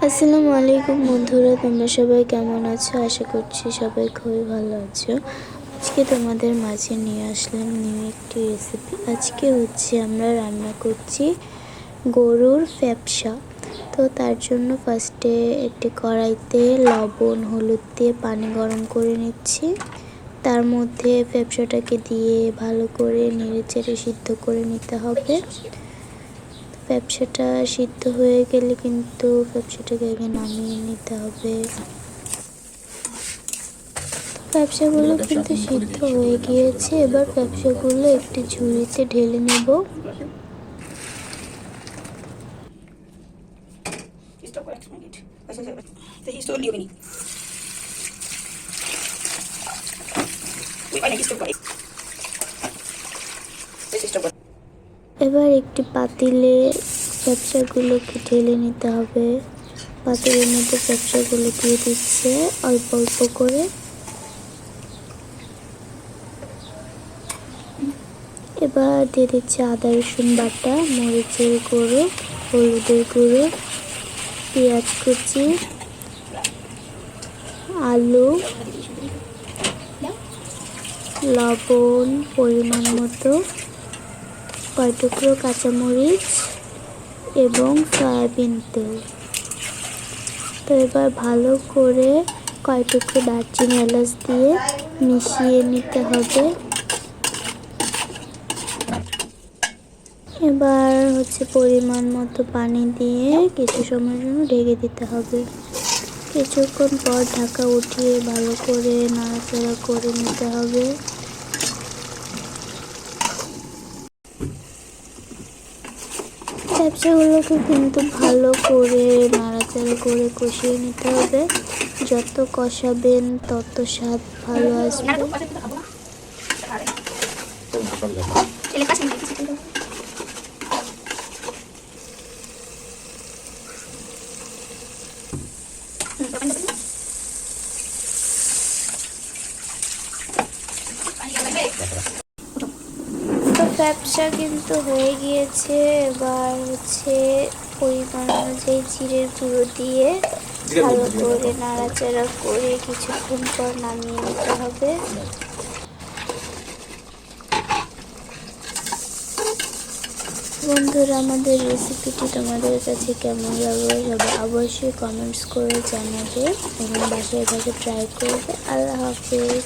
আসসালামু আলাইকুম বন্ধুরা, তোমরা সবাই কেমন আছো? আশা করছি সবাই খুবই ভালো আছো। আজকে তোমাদের মাঝে নিয়ে আসলাম নিউ একটি রেসিপি। আজকে আমরা রান্না করছি গরুর ফ্যাপসা। তো তার জন্য ফার্স্টে একটি কড়াইতে লবণ হলুদ দিয়ে পানি গরম করে নিচ্ছি। তার মধ্যে ফ্যাপসাটাকে দিয়ে ভালো করে নেড়েচেড়ে সিদ্ধ করে নিতে হবে। ব্যবসাটা সিদ্ধ হয়ে গেলে কিন্তু ব্যবসাটাকে আগে নামিয়ে নিতে হবে। ব্যবসাগুলো কিন্তু সিদ্ধ হয়ে গিয়েছে। এবার ব্যবসাগুলো একটি ঝুড়িতে ঢেলে নেব। এবার একটি পাতিলে ব্যবসাগুলোকে ঢেলে নিতে হবে। পাতিলের মধ্যে ব্যবসাগুলো দিয়ে দিচ্ছে অল্প অল্প করে। এবার দিয়ে দিচ্ছে আদা রসুন বাটা, মরিচের গুঁড়ো, হলুদের গুঁড়ো, পেঁয়াজ কুচি, আলু, লবণ পরিমাণ মতো, কয় টুকরো কাঁচামরিচ এবং সয়াবিন তেল। তো এবার ভালো করে কয় টুকরো দারচিনি এলাচ দিয়ে মিশিয়ে নিতে হবে। এবার পরিমাণ মতো পানি দিয়ে কিছু সময়ের জন্য ঢেকে দিতে হবে। কিছুক্ষণ পর ঢাকা উঠিয়ে ভালো করে নাড়াচাড়া করে নিতে হবে। ব্যবসাগুলোকে কিন্তু ভালো করে নাড়াচাড়া করে কষিয়ে নিতে হবে। যত কষাবেন তত স্বাদ ভালো আসবে। তো ব্যবসা কিন্তু হয়ে গিয়েছে। এবার পরিমাণ অনুযায়ী জিরের গুঁড়ো দিয়ে ভালো করে নাড়াচাড়া করে কিছুক্ষণ পর নামিয়ে নিতে হবে। বন্ধুরা, আমাদের রেসিপিটি তোমাদের কাছে কেমন লাগলো সবাই অবশ্যই কমেন্টস করে জানাবে এবং বাসায় ভাবে ট্রাই করবে। আল্লাহ হাফেজ।